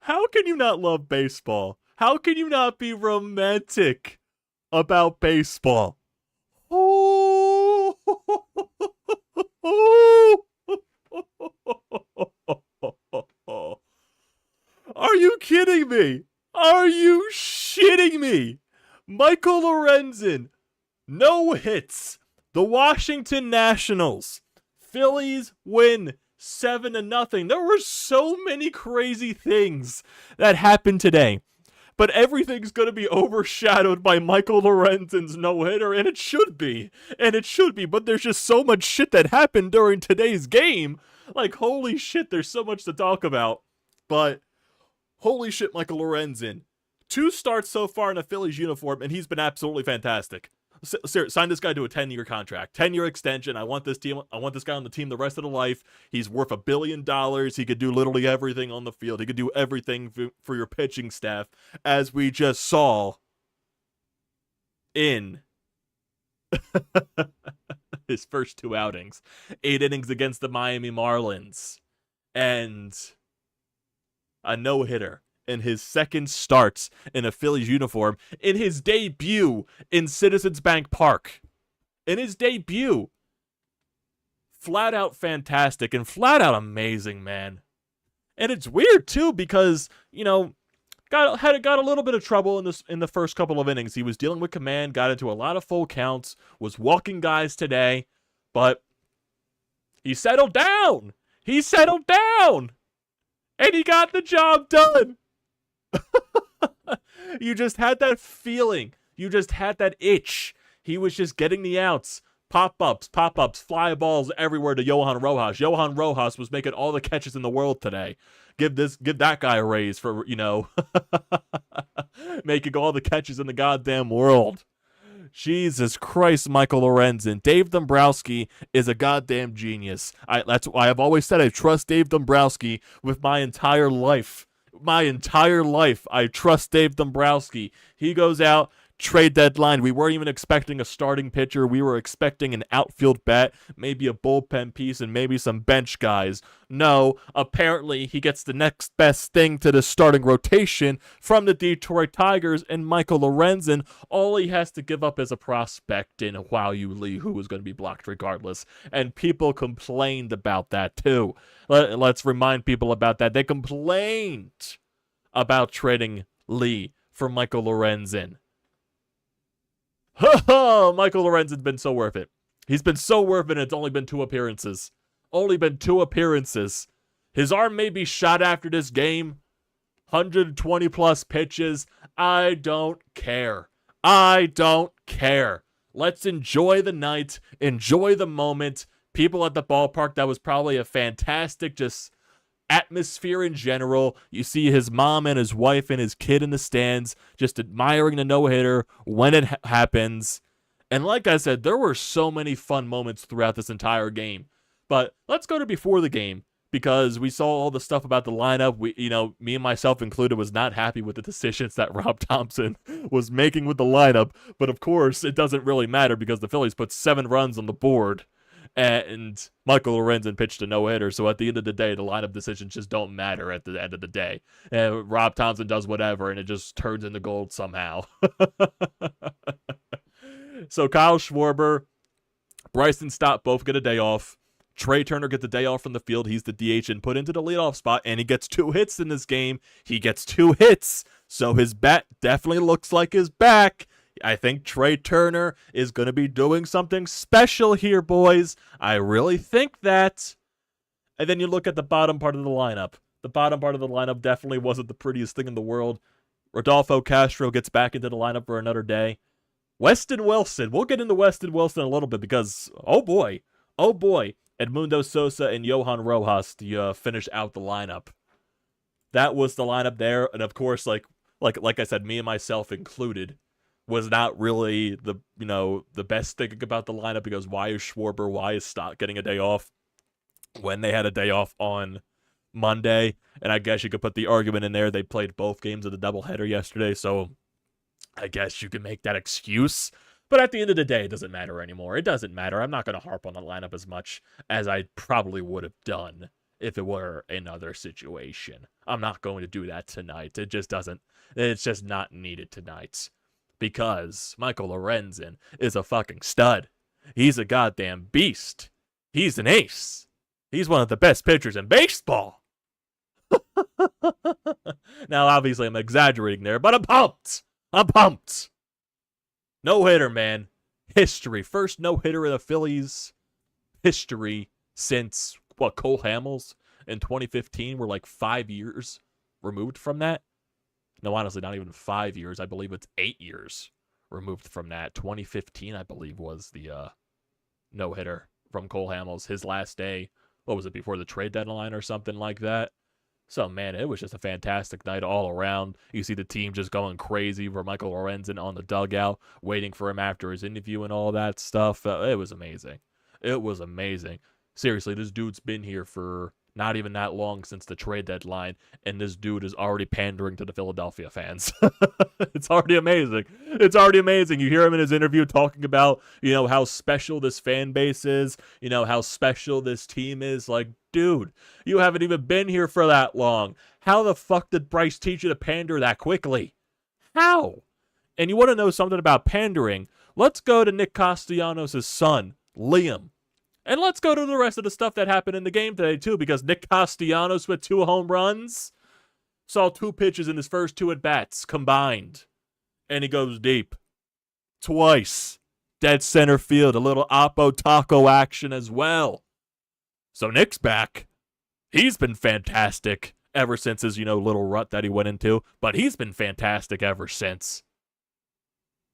How can you not love baseball? How can you not be romantic about baseball? Oh, are you kidding me? Are you shitting me? Michael Lorenzen, no hits. The Washington Nationals. Phillies win 7-0. There were so many crazy things that happened today. But everything's going to be overshadowed by Michael Lorenzen's no-hitter, and it should be. And it should be, but there's just so much shit that happened during today's game. Like, holy shit, there's so much to talk about. But, holy shit, Michael Lorenzen. 2 starts so far in a Phillies uniform, and he's been absolutely fantastic. Sign this guy to a 10-year contract, 10-year extension. I want this guy on the team the rest of the life. He's worth $1 billion. He could do literally everything on the field. He could do everything for your pitching staff, as we just saw in his first 2 outings. 8 innings against the Miami Marlins, and a no-hitter in his second starts in a Phillies uniform, in his debut in Citizens Bank Park. In his debut. Flat out fantastic and flat out amazing, man. And it's weird, too, because, you know, got a little bit of trouble in the first couple of innings. He was dealing with command, got into a lot of full counts, was walking guys today, but he settled down. He settled down. And he got the job done. You just had that feeling. You just had that itch. He was just getting the outs. Pop-ups, fly balls everywhere to Johan Rojas. Johan Rojas was making all the catches in the world today. Give that guy a raise for, you know, making all the catches in the goddamn world. Jesus Christ, Michael Lorenzen. Dave Dombrowski is a goddamn genius. That's why I've always said I trust Dave Dombrowski with my entire life. My entire life, I trust Dave Dombrowski. He goes out, trade deadline. We weren't even expecting a starting pitcher. We were expecting an outfield bat, maybe a bullpen piece, and maybe some bench guys. No, apparently he gets the next best thing to the starting rotation from the Detroit Tigers, and Michael Lorenzen. All he has to give up is a prospect in Hua-Yu Lee, who was going to be blocked regardless. And people complained about that too. Let's remind people about that. They complained about trading Lee for Michael Lorenzen. Michael Lorenzen's been so worth it. He's been so worth it, and it's only been 2 appearances. Only been 2 appearances. His arm may be shot after this game. 120-plus pitches. I don't care. I don't care. Let's enjoy the night. Enjoy the moment. People at the ballpark, that was probably a fantastic just atmosphere in general. You see his mom and his wife and his kid in the stands just admiring the no-hitter when it happens. And like I said, there were so many fun moments throughout this entire game. But let's go to before the game, because we saw all the stuff about the lineup. Me and myself included was not happy with the decisions that Rob Thompson was making with the lineup. But of course, it doesn't really matter because the Phillies put 7 runs on the board. And Michael Lorenzen pitched a no-hitter, so at the end of the day, the lineup decisions just don't matter at the end of the day. And Rob Thompson does whatever, and it just turns into gold somehow. So Kyle Schwarber, Bryce and Stott both get a day off. Trey Turner gets a day off from the field. He's the DH and put into the leadoff spot, and he gets 2 hits in this game. He gets 2 hits, so his bat definitely looks like his back. I think Trey Turner is going to be doing something special here, boys. I really think that. And then you look at the bottom part of the lineup. The bottom part of the lineup definitely wasn't the prettiest thing in the world. Rodolfo Castro gets back into the lineup for another day. Weston Wilson. We'll get into Weston Wilson in a little bit because, oh boy. Edmundo Sosa and Johan Rojas to finish out the lineup. That was the lineup there. And of course, like I said, me and myself included, was not really the best thing about the lineup, because why is Schwarber, why is Stott getting a day off when they had a day off on Monday? And I guess you could put the argument in there, they played both games of the doubleheader yesterday, so I guess you can make that excuse. But at the end of the day, it doesn't matter anymore. It doesn't matter. I'm not going to harp on the lineup as much as I probably would have done if it were another situation. I'm not going to do that tonight. It's just not needed tonight. Because Michael Lorenzen is a fucking stud. He's a goddamn beast. He's an ace. He's one of the best pitchers in baseball. Now, obviously, I'm exaggerating there, but I'm pumped. I'm pumped. No-hitter, man. History. First no-hitter of the Phillies history since, Cole Hamels in 2015. We're like 5 years removed from that. No, honestly, not even 5 years. I believe it's 8 years removed from that. 2015, I believe, was the no-hitter from Cole Hamels. His last day, what was it, before the trade deadline or something like that? So, man, it was just a fantastic night all around. You see the team just going crazy for Michael Lorenzen on the dugout, waiting for him after his interview and all that stuff. It was amazing. It was amazing. Seriously, this dude's been here for not even that long since the trade deadline, and this dude is already pandering to the Philadelphia fans. It's already amazing. It's already amazing. You hear him in his interview talking about, how special this fan base is, how special this team is. Like, dude, you haven't even been here for that long. How the fuck did Bryce teach you to pander that quickly? How? And you want to know something about pandering? Let's go to Nick Castellanos' son, Liam. And let's go to the rest of the stuff that happened in the game today, too, because Nick Castellanos with 2 home runs saw 2 pitches in his first 2 at-bats combined. And he goes deep. Twice. Dead center field. A little Oppo Taco action as well. So Nick's back. He's been fantastic ever since his, little rut that he went into. But he's been fantastic ever since.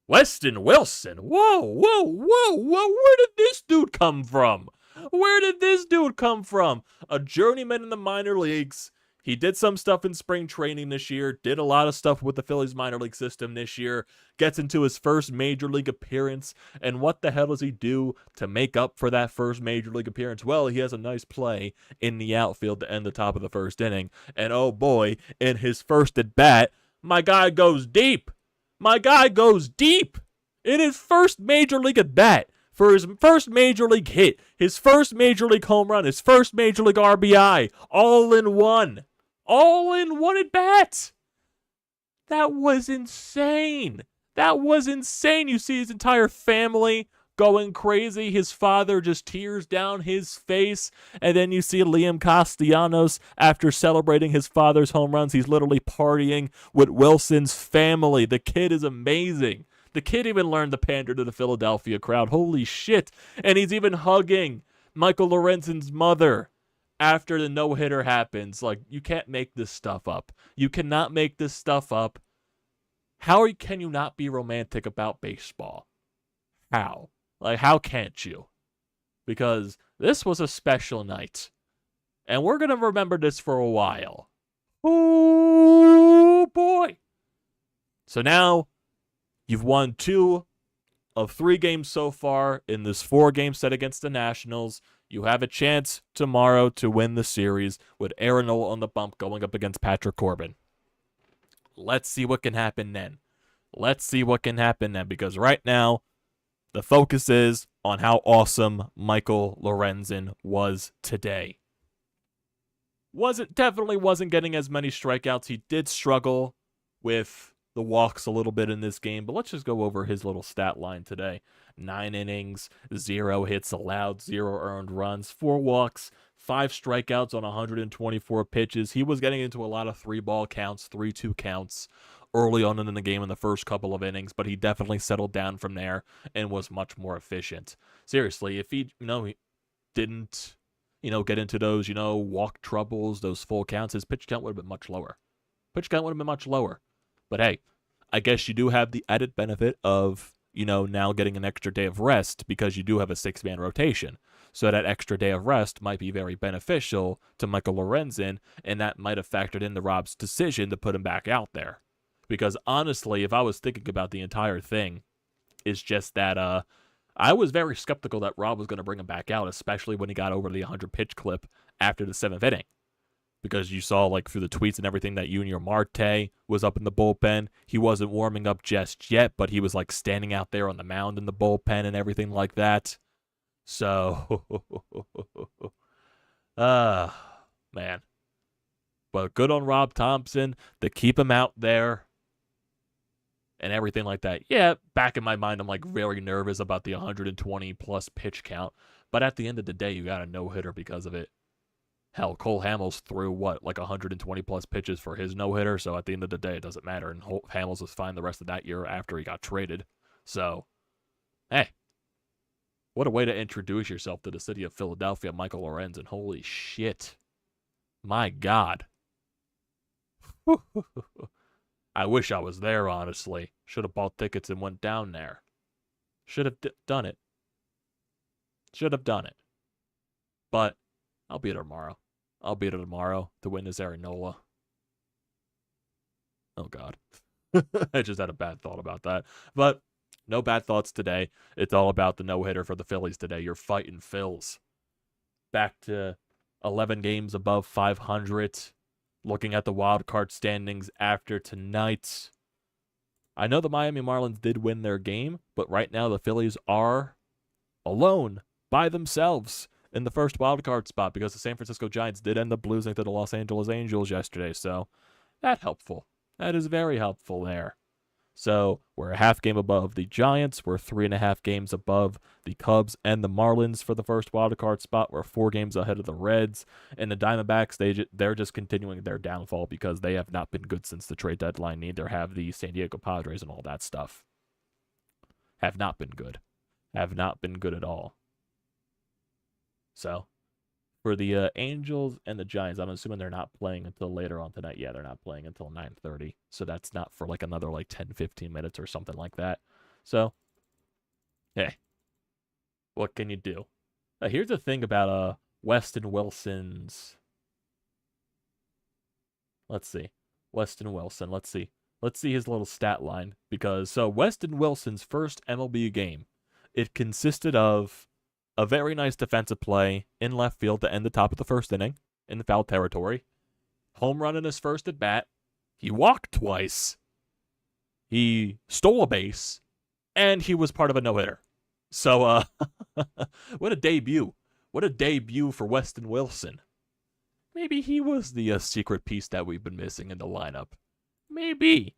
Weston Wilson. Whoa. Where did this dude come from? A journeyman in the minor leagues. He did some stuff in spring training this year, did a lot of stuff with the Phillies minor league system this year, gets into his first major league appearance, and what the hell does he do to make up for that first major league appearance? Well, he has a nice play in the outfield to end the top of the first inning, and oh boy, in his first at-bat, my guy goes deep. In his first major league at-bat, for his first major league hit, his first major league home run, his first major league RBI, all in one at-bat. That was insane. You see his entire family going crazy. His father just tears down his face. And then you see Liam Castellanos, after celebrating his father's home runs, he's literally partying with Wilson's family. The kid is amazing. The kid even learned to pander to the Philadelphia crowd. Holy shit. And he's even hugging Michael Lorenzen's mother after the no-hitter happens. Like, you can't make this stuff up. You cannot make this stuff up. How can you not be romantic about baseball? How? Like, how can't you? Because this was a special night. And we're going to remember this for a while. Oh, boy. So now, you've won 2 of 3 games so far in this 4-game set against the Nationals. You have a chance tomorrow to win the series with Aaron Nola on the bump going up against Patrick Corbin. Let's see what can happen then. Because right now, the focus is on how awesome Michael Lorenzen was today. Definitely wasn't getting as many strikeouts. He did struggle with the walks a little bit in this game, but let's just go over his little stat line today. 9 innings, 0 hits allowed, 0 earned runs, 4 walks, 5 strikeouts on 124 pitches. He was getting into a lot of 3-ball counts, 3-2 counts early on in the game in the first couple of innings, but he definitely settled down from there and was much more efficient. Seriously, if he didn't, get into those, walk troubles, those full counts, his pitch count would have been much lower. But hey, I guess you do have the added benefit of, now getting an extra day of rest because you do have a 6-man rotation. So that extra day of rest might be very beneficial to Michael Lorenzen, and that might have factored into Rob's decision to put him back out there. Because honestly, if I was thinking about the entire thing, it's just that I was very skeptical that Rob was going to bring him back out, especially when he got over the 100-pitch clip after the 7th inning. Because you saw, through the tweets and everything, that Junior Marte was up in the bullpen. He wasn't warming up just yet, but he was, standing out there on the mound in the bullpen and everything like that. So, man. But good on Rob Thompson to keep him out there and everything like that. Yeah, back in my mind, I'm like very nervous about the 120 plus pitch count. But at the end of the day, you got a no-hitter because of it. Hell, Cole Hamels threw like 120 plus pitches for his no-hitter. So at the end of the day, it doesn't matter. And Hamels was fine the rest of that year after he got traded. So, hey, what a way to introduce yourself to the city of Philadelphia, Michael Lorenzen. Holy shit. My God. I wish I was there, honestly. Should have bought tickets and went down there. Should have done it. Should have done it. But I'll be there tomorrow. I'll be there tomorrow to win this Nola. Oh, God. I just had a bad thought about that. But no bad thoughts today. It's all about the no-hitter for the Phillies today. You're fighting Phils. Back to 11 games above 500. Looking at the wild card standings after tonight. I know the Miami Marlins did win their game, but right now the Phillies are alone by themselves in the first wild card spot because the San Francisco Giants did end up losing to the Los Angeles Angels yesterday. So that's helpful. That is very helpful there. So we're a half game above the Giants. We're 3.5 games above the Cubs and the Marlins for the first wildcard spot. We're 4 games ahead of the Reds. And the Diamondbacks, they're just continuing their downfall because they have not been good since the trade deadline. Neither have the San Diego Padres and all that stuff. Have not been good. Have not been good at all. So for the Angels and the Giants, I'm assuming they're not playing until later on tonight. Yeah, they're not playing until 9:30. So that's not for like another 10, 15 minutes or something like that. So, hey, what can you do? Here's the thing about Weston Wilson's. Let's see. Weston Wilson. Let's see. Let's see his little stat line. Because Weston Wilson's first MLB game, it consisted of a very nice defensive play in left field to end the top of the first inning in the foul territory. Home run in his first at bat. He walked twice. He stole a base. And he was part of a no-hitter. So, what a debut. What a debut for Weston Wilson. Maybe he was the secret piece that we've been missing in the lineup. Maybe.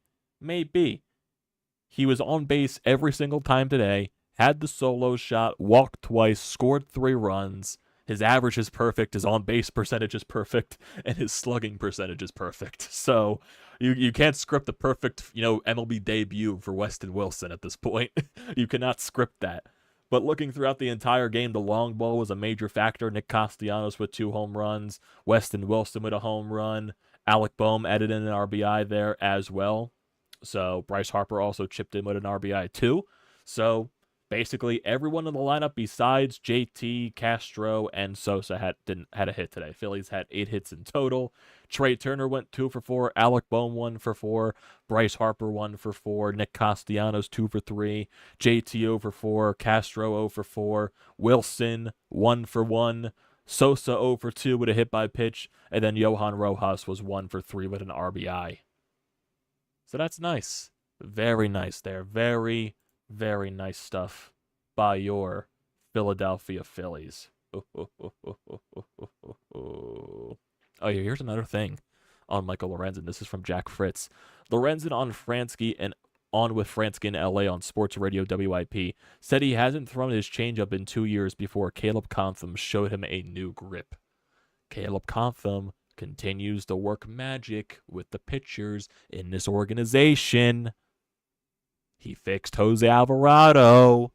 He was on base every single time today. Had the solo shot, walked twice, scored 3 runs. His average is perfect, his on-base percentage is perfect, and his slugging percentage is perfect. So you can't script the perfect, MLB debut for Weston Wilson at this point. You cannot script that. But looking throughout the entire game, the long ball was a major factor. Nick Castellanos with 2 home runs, Weston Wilson with a home run, Alec Boehm added in an RBI there as well. So Bryce Harper also chipped in with an RBI too. So basically, everyone in the lineup besides JT, Castro, and Sosa had a hit today. Phillies had 8 hits in total. Trey Turner went 2 for 4. Alec Boehm 1 for 4. Bryce Harper 1 for 4. Nick Castellanos 2 for 3. JT 0 for 4. Castro 0 for 4. Wilson 1 for 1. Sosa 0 for 2 with a hit by pitch. And then Johan Rojas was 1 for 3 with an RBI. So that's nice. Very nice there. Very, very nice stuff by your Philadelphia Phillies. Oh, yeah, here's another thing on Michael Lorenzen. This is from Jack Fritz. Lorenzen on Fransky and on with Fransky in LA on Sports Radio WIP said he hasn't thrown his changeup in 2 years before Caleb Contham showed him a new grip. Caleb Contham continues to work magic with the pitchers in this organization. He fixed Jose Alvarado,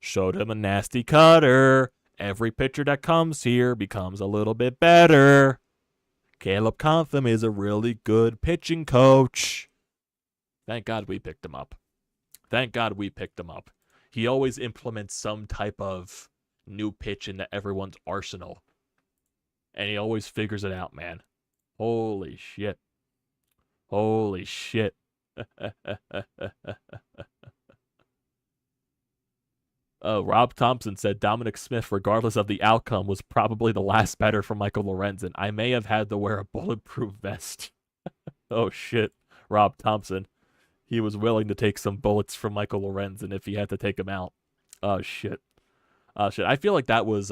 showed him a nasty cutter. Every pitcher that comes here becomes a little bit better. Caleb Contham is a really good pitching coach. Thank God we picked him up. Thank God we picked him up. He always implements some type of new pitch into everyone's arsenal. And he always figures it out, man. Holy shit. Holy shit. Rob Thompson said Dominic Smith, regardless of the outcome, was probably the last batter for Michael Lorenzen. I may have had to wear a bulletproof vest. Oh, shit. Rob Thompson. He was willing to take some bullets from Michael Lorenzen if he had to take him out. Oh, shit. Oh, shit. I feel like that was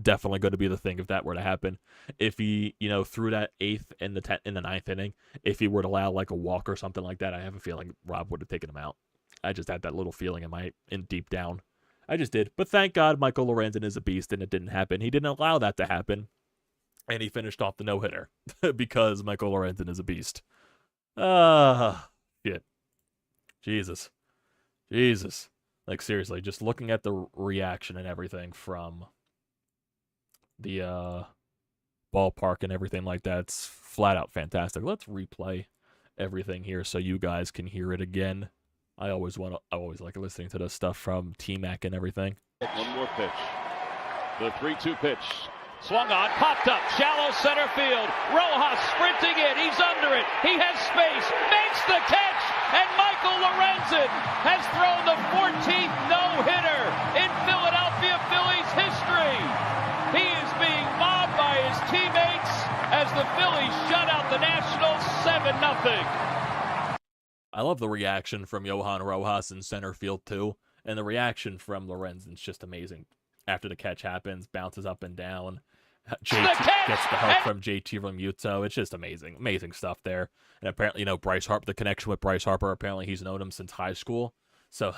definitely going to be the thing if that were to happen. If he, threw that 8th and the 9th inning, if he were to allow like a walk or something like that, I have a feeling Rob would have taken him out. I just had that little feeling in deep down. I just did. But thank God Michael Lorenzen is a beast and it didn't happen. He didn't allow that to happen. And he finished off the no-hitter because Michael Lorenzen is a beast. Shit. Jesus. Like, seriously, just looking at the reaction and everything from the ballpark and everything like that, it's flat out fantastic. Let's replay everything here so you guys can hear it again. I always like listening to this stuff from T-Mac and everything. One more pitch. The 3-2 pitch. Swung on, popped up, shallow center field. Rojas sprinting in, he's under it. He has space, makes the catch, and Michael Lorenzen has thrown the 14th no-hitter in Philadelphia Phillies history. He is being mobbed by his teammates as the Phillies shut out the Nationals 7-0. I love the reaction from Johan Rojas in center field too, and the reaction from Lorenzen's just amazing. After the catch happens, bounces up and down. JT gets the help from JT Realmuto. It's just amazing stuff there. And apparently, Bryce Harper, the connection with Bryce Harper, apparently he's known him since high school. So,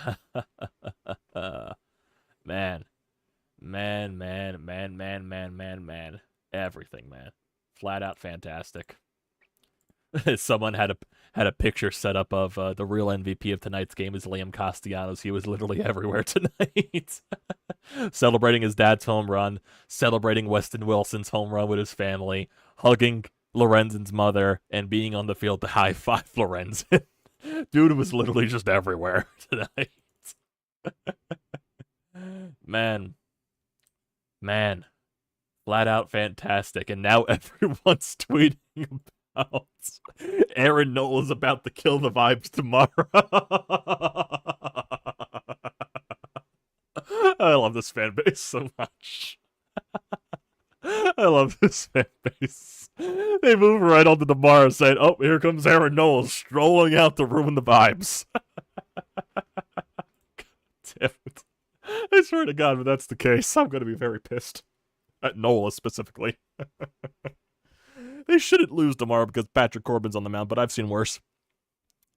man. Everything, man. Flat out fantastic. Someone had a picture set up of the real MVP of tonight's game is Liam Castellanos. He was literally everywhere tonight. Celebrating his dad's home run, celebrating Weston Wilson's home run with his family, hugging Lorenzen's mother, and being on the field to high-five Lorenzen. Dude was literally just everywhere tonight. Man. Flat out fantastic. And now everyone's tweeting about Aaron Nola's about to kill the vibes tomorrow. I love this fan base so much. I love this fan base. They move right on to tomorrow saying, oh, here comes Aaron Nola strolling out to ruin the vibes. God damn it. I swear to God, if that's the case, I'm going to be very pissed. At Nola, specifically. They shouldn't lose tomorrow because Patrick Corbin's on the mound, but I've seen worse.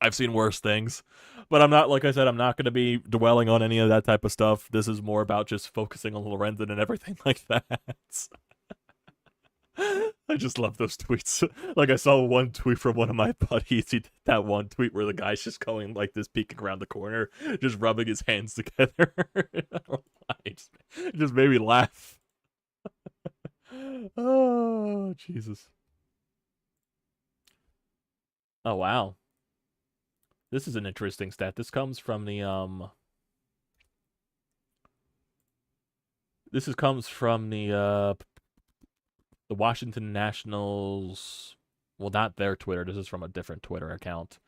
I've seen worse things. But I'm not, like I said, I'm not going to be dwelling on any of that type of stuff. This is more about just focusing on Lorenzen and everything like that. I just love those tweets. Like, I saw one tweet from one of my buddies. He did that one tweet where the guy's just going like this, peeking around the corner, just rubbing his hands together. It just made me laugh. Oh, Jesus. Oh, wow. This is an interesting stat. This comes from the, the Washington Nationals. Well, not their Twitter. This is from a different Twitter account.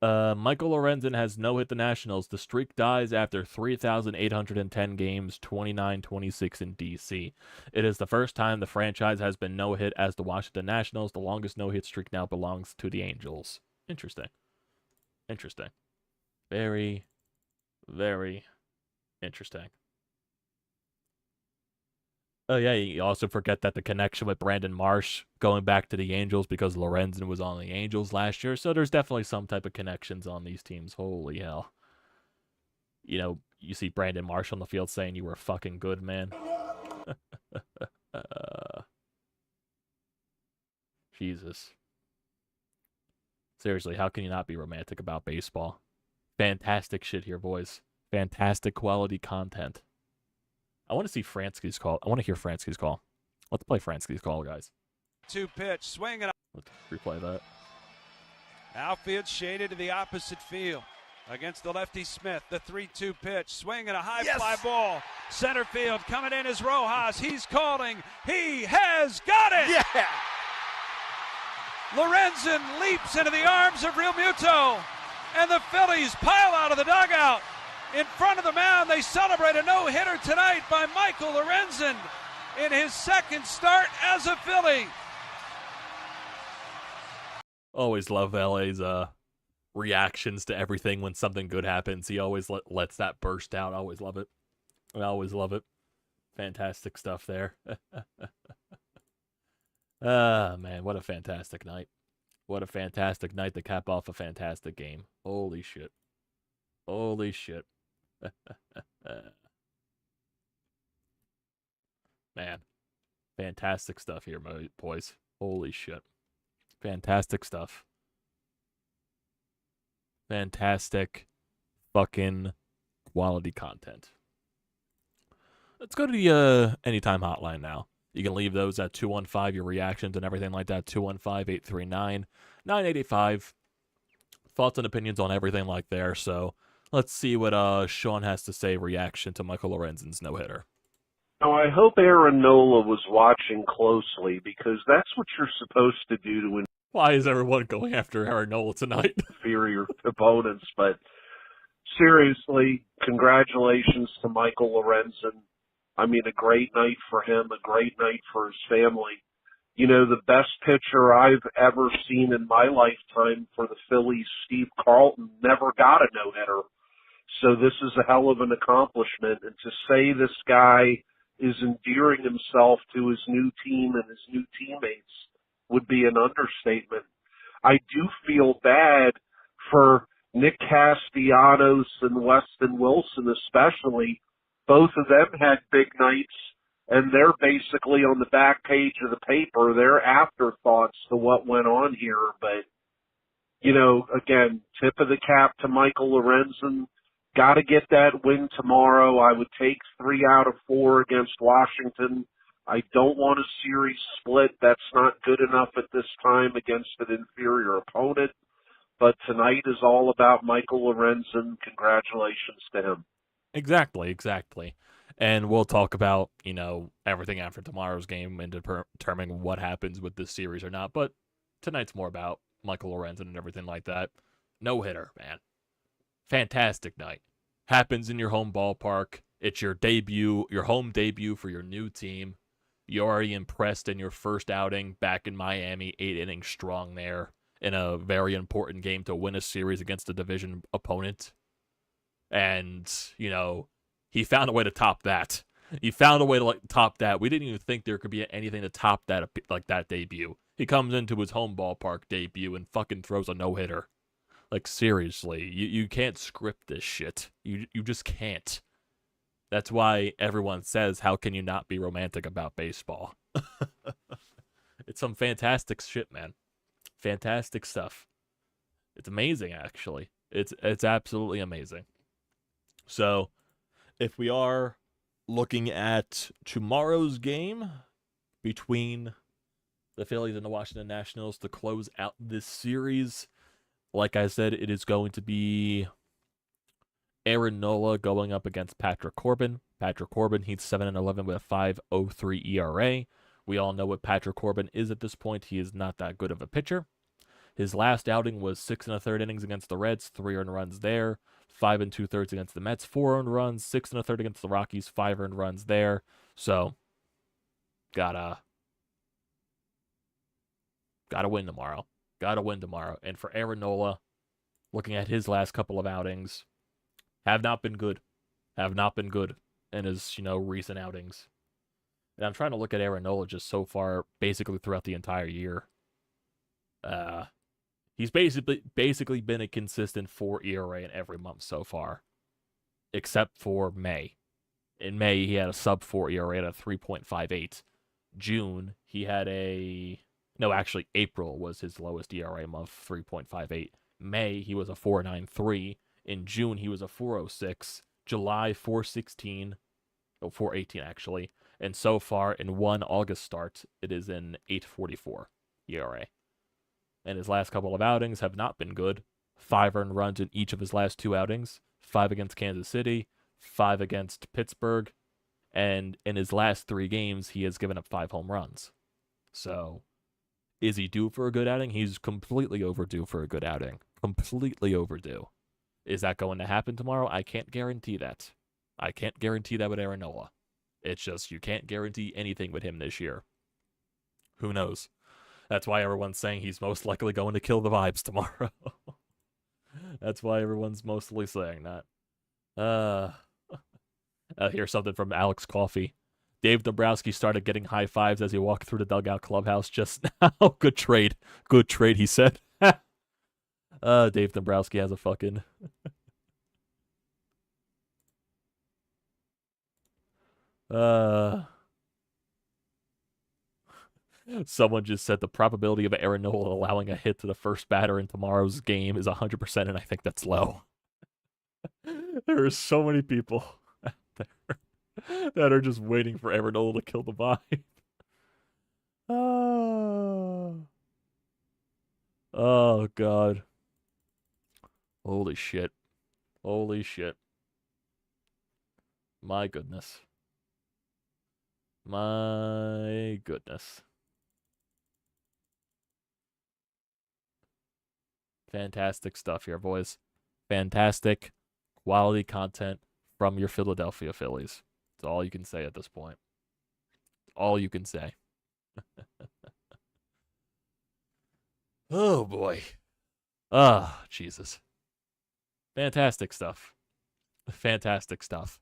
Michael Lorenzen has no-hit the Nationals. The streak dies after 3,810 games, 29-26 in D.C. It is the first time the franchise has been no-hit as the Washington Nationals. The longest no-hit streak now belongs to the Angels. Interesting. Very, very interesting. Oh, yeah, you also forget that the connection with Brandon Marsh going back to the Angels because Lorenzen was on the Angels last year, so there's definitely some type of connections on these teams. Holy hell. You see Brandon Marsh on the field saying you were fucking good, man. Jesus. Seriously, how can you not be romantic about baseball? Fantastic shit here, boys. Fantastic quality content. I want to see Fransky's call. I want to hear Fransky's call. Let's play Fransky's call, guys. 2 pitch, swing and let's replay that. Outfield shaded to the opposite field against the lefty Smith. The 3-2 pitch, swing and a high fly ball. Center field coming in is Rojas. He's calling. He has got it. Yeah. Lorenzen leaps into the arms of Realmuto, and the Phillies pile out of the dugout. In front of the mound, they celebrate a no-hitter tonight by Michael Lorenzen in his second start as a Philly. Always love LA's reactions to everything when something good happens. He always lets that burst out. I always love it. Fantastic stuff there. Ah, man, what a fantastic night. What a fantastic night to cap off a fantastic game. Holy shit. Holy shit. Man, fantastic stuff here, boys. Holy shit. Fantastic stuff. Fantastic fucking quality content. Let's go to the Anytime hotline now. You can leave those at 215, your reactions and everything like that. 215-839-9885. Thoughts and opinions on everything like there. So let's see what Sean has to say. Reaction to Michael Lorenzen's no-hitter. Now, I hope Aaron Nola was watching closely, because that's what you're supposed to do to Why is everyone going after Aaron Nola tonight? inferior opponents. But seriously, congratulations to Michael Lorenzen. I mean, a great night for him, a great night for his family. You know, the best pitcher I've ever seen in my lifetime for the Phillies, Steve Carlton, never got a no-hitter. So this is a hell of an accomplishment. And to say this guy is endearing himself to his new team and his new teammates would be an understatement. I do feel bad for Nick Castellanos and Weston Wilson especially. Both of them had big nights, and they're basically on the back page of the paper. They're afterthoughts to what went on here. But, you know, again, tip of the cap to Michael Lorenzen. Got to get that win tomorrow. I would take 3 out of 4 against Washington. I don't want a series split. That's not good enough at this time against an inferior opponent. But tonight is all about Michael Lorenzen. Congratulations to him. Exactly. And we'll talk about, you know, everything after tomorrow's game and determining what happens with this series or not. But tonight's more about Michael Lorenzen and everything like that. No-hitter, man. Fantastic night. Happens in your home ballpark. It's your debut, your home debut for your new team. You already impressed in your first outing back in Miami, 8 innings strong there in a very important game to win a series against a division opponent. And, you know, he found a way to top that. He found a way to top that. We didn't even think there could be anything to top that, like that debut. He comes into his home ballpark debut and fucking throws a no-hitter. Like, seriously, you can't script this shit. You just can't. That's why everyone says, how can you not be romantic about baseball? It's some fantastic shit, man. Fantastic stuff. It's amazing, actually. It's absolutely amazing. So, if we are looking at tomorrow's game between the Phillies and the Washington Nationals to close out this series, like I said, it is going to be Aaron Nola going up against Patrick Corbin. Patrick Corbin, he's 7-11 with a 5.03 ERA. We all know what Patrick Corbin is at this point. He is not that good of a pitcher. His last outing was 6 1/3 innings against the Reds, 3 earned runs there. 5 2/3 against the Mets, 4 earned runs. 6 1/3 against the Rockies, 5 earned runs there. So, gotta win tomorrow. Gotta win tomorrow. And for Aaron Nola, looking at his last couple of outings, have not been good. Have not been good in his, recent outings. And I'm trying to look at Aaron Nola just so far, basically throughout the entire year. He's basically been a consistent 4 ERA in every month so far, except for May. In May, he had a sub-4 ERA at a 3.58. June, he had April was his lowest ERA month, 3.58. May, he was a 4.93. In June, he was a 4.06. July, 4.16. 4.18 actually. And so far, in one August start, it is an 8.44 ERA. And his last couple of outings have not been good. 5 earned runs in each of his last 2 outings. 5 against Kansas City, 5 against Pittsburgh, and in his last 3 games, he has given up 5 home runs. So, is he due for a good outing? He's completely overdue for a good outing. Completely overdue. Is that going to happen tomorrow? I can't guarantee that. I can't guarantee that with Aaron Nola. It's just, you can't guarantee anything with him this year. Who knows? That's why everyone's saying he's most likely going to kill the vibes tomorrow. That's why everyone's mostly saying that. Here's something from Alex Coffey. Dave Dombrowski started getting high fives as he walked through the dugout clubhouse just now. Good trade. Good trade, he said. Dave Dombrowski has a fucking... Someone just said the probability of Aaron Nola allowing a hit to the first batter in tomorrow's game is 100%, and I think that's low. There are so many people out there that are just waiting for Aaron Nola to kill the vibe. Oh, God. Holy shit. Holy shit. My goodness. My goodness. Fantastic stuff here, boys. Fantastic quality content from your Philadelphia Phillies. That's all you can say at this point. All you can say. Oh, boy. Ah, Jesus. Fantastic stuff. Fantastic stuff.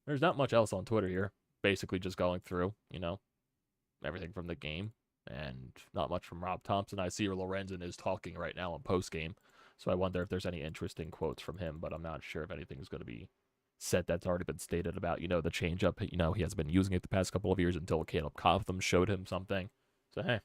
There's not much else on Twitter here. Basically just going through, you know, everything from the game. And not much from Rob Thompson. I see Lorenzen is talking right now on postgame. So I wonder if there's any interesting quotes from him. But I'm not sure if anything is going to be said that's already been stated about, you know, the changeup. You know, he has been using it the past couple of years until Caleb Cotham showed him something. So, hey.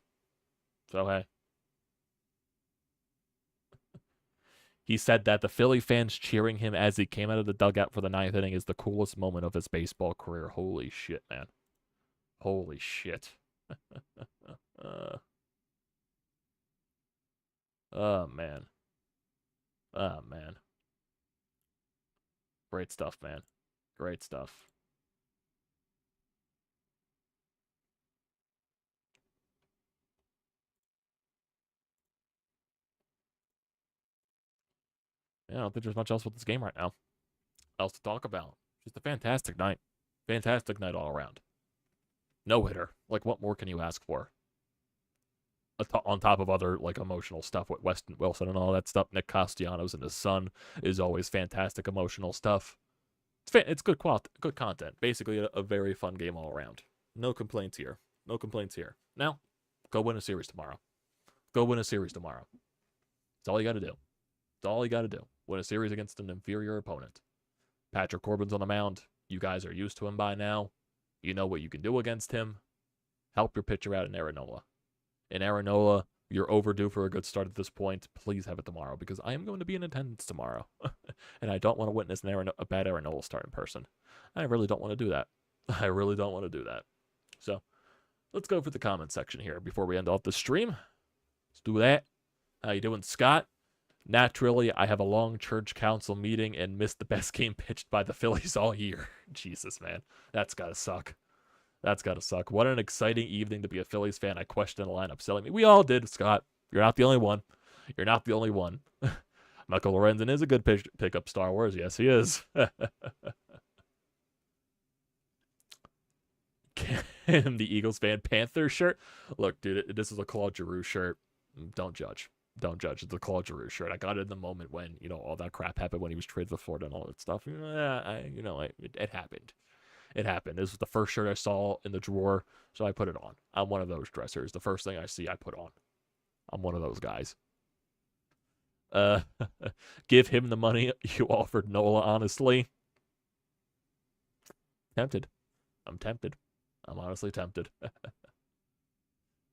He said that the Philly fans cheering him as he came out of the dugout for the 9th inning is the coolest moment of his baseball career. Holy shit, man. Holy shit. Oh, man. Oh, man. Great stuff, man. Great stuff. Yeah, I don't think there's much else with this game right now. Else to talk about. Just a fantastic night. Fantastic night all around. No-hitter. Like, what more can you ask for? On top of other, like, emotional stuff with Weston Wilson and all that stuff. Nick Castellanos and his son is always fantastic emotional stuff. It's good content. Basically, a very fun game all around. No complaints here. No complaints here. Now, go win a series tomorrow. Go win a series tomorrow. That's all you got to do. That's all you got to do. Win a series against an inferior opponent. Patrick Corbin's on the mound. You guys are used to him by now. You know what you can do against him. Help your pitcher out in Aaron Nola. In Aaron Nola, you're overdue for a good start at this point. Please have it tomorrow because I am going to be in attendance tomorrow. And I don't want to witness a bad Aaron Nola start in person. I really don't want to do that. I really don't want to do that. So, let's go for the comment section here before we end off the stream. Let's do that. How you doing, Scott? Naturally, I have a long church council meeting and missed the best game pitched by the Phillies all year. Jesus, man. That's got to suck. That's got to suck. What an exciting evening to be a Phillies fan. I questioned the lineup selling me. We all did, Scott. You're not the only one. You're not the only one. Michael Lorenzen is a good pickup Star Wars. Yes, he is. The Eagles fan Panther shirt. Look, dude, this is a Claude Giroux shirt. Don't judge. Don't judge. It's a Claude Giroux shirt. I got it in the moment when, you know, all that crap happened when he was traded to Florida and all that stuff. It happened. It happened. This was the first shirt I saw in the drawer, so I put it on. I'm one of those dressers. The first thing I see, I put on. I'm one of those guys. Give him the money you offered Nola, honestly. Tempted. I'm tempted. I'm honestly tempted.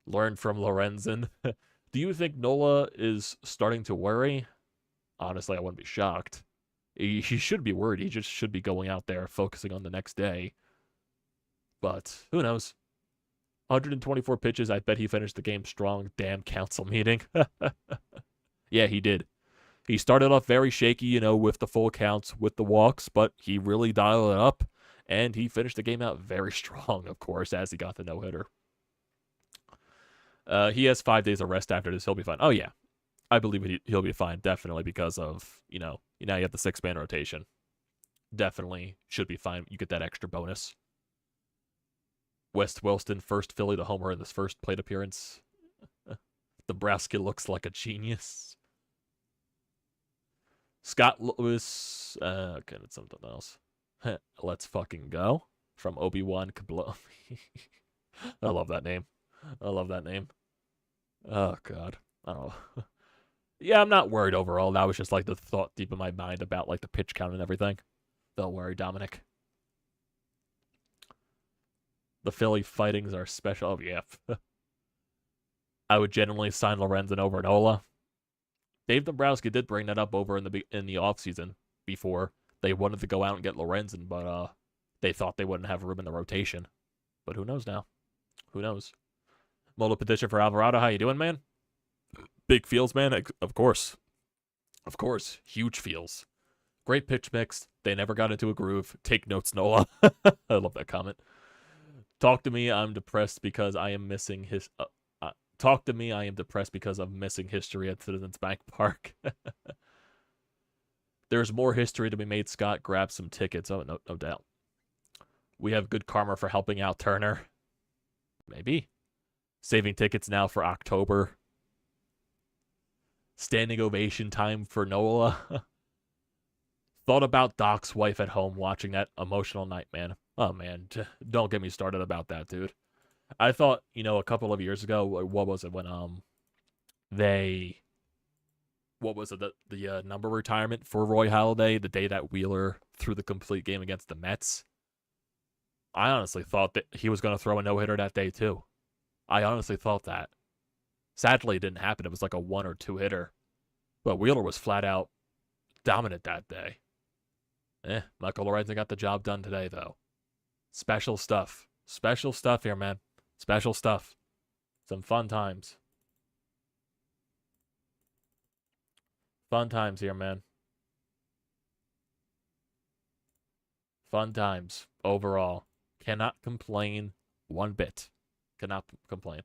Learn from Lorenzen. Do you think Nola is starting to worry? Honestly, I wouldn't be shocked. He should be worried. He just should be going out there focusing on the next day. But who knows? 124 pitches. I bet he finished the game strong. Damn council meeting. Yeah, he did. He started off very shaky, you know, with the full counts, with the walks, but he really dialed it up, and he finished the game out very strong, of course, as he got the no-hitter. He has 5 days of rest after this. He'll be fine. Oh, yeah. I believe he'll be fine, definitely, because of, you have the 6-man rotation. Definitely should be fine. You get that extra bonus. West Wilson, first Philly to homer in this first plate appearance. Dombrowski looks like a genius. Scott Lewis. Okay, that's something else. Let's fucking go. from Obi-Wan Kenobi. I love that name. I love that name. Oh, God. I don't know. Yeah, I'm not worried overall. That was just like the thought deep in my mind about like the pitch count and everything. Don't worry, Dominic. The Philly fightings are special. Oh, yeah. I would generally sign Lorenzen over Nola. Dave Dombrowski did bring that up over in the offseason before. They wanted to go out and get Lorenzen, but they thought they wouldn't have room in the rotation. But who knows now? Who knows? Mola petition for Alvarado. How you doing, man? Big feels, man. Of course. Of course. Huge feels. Great pitch mix. They never got into a groove. Take notes, Nola. I love that comment. Talk to me. I'm depressed because I am missing his... Talk to me. I am depressed because I'm missing history at Citizens Bank Park. There's more history to be made, Scott. Grab some tickets. Oh, no doubt. We have good karma for helping out Turner. Maybe. Saving tickets now for October. Standing ovation time for Nola. Thought about Doc's wife at home watching that emotional night, man. Oh, man. Don't get me started about that, dude. I thought, a couple of years ago, what was it when, what was it, the number retirement for Roy Halladay, the day that Wheeler threw the complete game against the Mets? I honestly thought that he was going to throw a no-hitter that day, too. I honestly thought that. Sadly, it didn't happen. It was like a 1 or 2 hitter. But Wheeler was flat out dominant that day. Michael Lorenzen got the job done today, though. Special stuff. Special stuff here, man. Special stuff. Some fun times. Fun times here, man. Fun times overall. Cannot complain one bit. Cannot complain.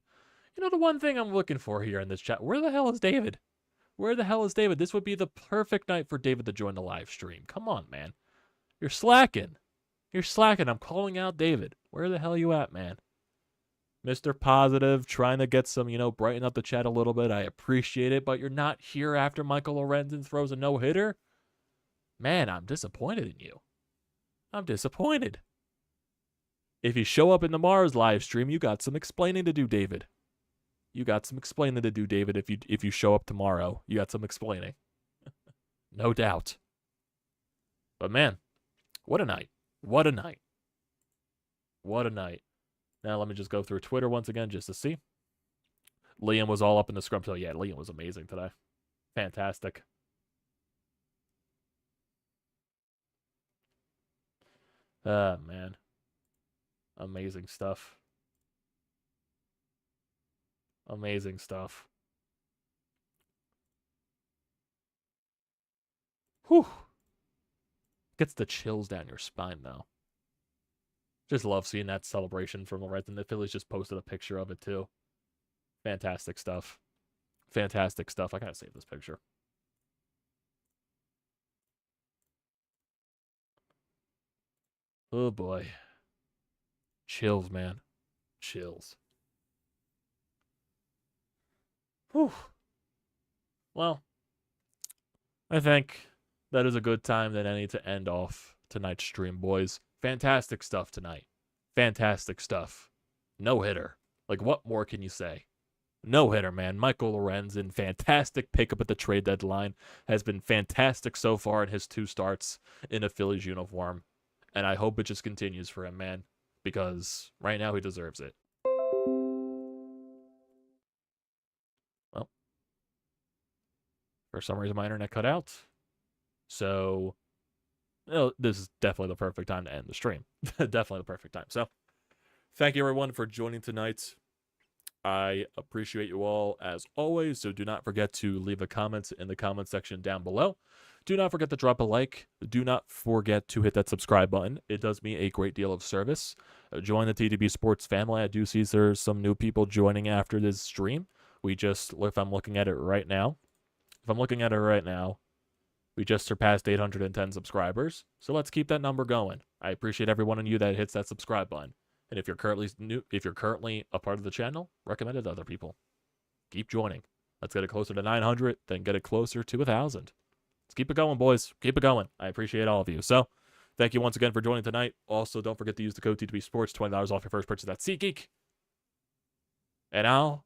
The one thing I'm looking for here in this chat, where the hell is David? Where the hell is David? This would be the perfect night for David to join the live stream. Come on, man. You're slacking. You're slacking. I'm calling out David. Where the hell you at, man? Mr. Positive, trying to get some, brighten up the chat a little bit. I appreciate it, but you're not here after Michael Lorenzen throws a no-hitter? Man, I'm disappointed in you. I'm disappointed. If you show up in tomorrow's live stream, you got some explaining to do, David. You got some explaining to do, David, if you show up tomorrow. You got some explaining. No doubt. But man, what a night. What a night. What a night. Now let me just go through Twitter once again just to see. Liam was all up in the scrum. So yeah, Liam was amazing today. Fantastic. Man. Amazing stuff. Amazing stuff. Whew. Gets the chills down your spine, though. Just love seeing that celebration from Lorenzen. The Phillies just posted a picture of it, too. Fantastic stuff. Fantastic stuff. I gotta save this picture. Oh, boy. Chills, man. Chills. Whew. Well, I think that is a good time than any to end off tonight's stream, boys. Fantastic stuff tonight. Fantastic stuff. No hitter. Like, what more can you say? No hitter, man. Michael Lorenzen, fantastic pickup at the trade deadline. Has been fantastic so far in his 2 starts in a Phillies uniform. And I hope it just continues for him, man. Because right now he deserves it. Well, for some reason my internet cut out. So, this is definitely the perfect time to end the stream. Definitely the perfect time. So, thank you everyone for joining tonight. I appreciate you all as always. So do not forget to leave a comment in the comment section down below. Do not forget to drop a like. Do not forget to hit that subscribe button. It does me a great deal of service. Join the TTP Sports family. I do see there's some new people joining after this stream. If I'm looking at it right now, we just surpassed 810 subscribers. So let's keep that number going. I appreciate every one of you that hits that subscribe button. And if you're currently a part of the channel, recommend it to other people. Keep joining. Let's get it closer to 900, then get it closer to 1,000. Let's keep it going, boys. Keep it going. I appreciate all of you. So, Thank you once again for joining tonight. Also, don't forget to use the code TTPSPORTS, $20 off your first purchase at SEATGEEK. And now,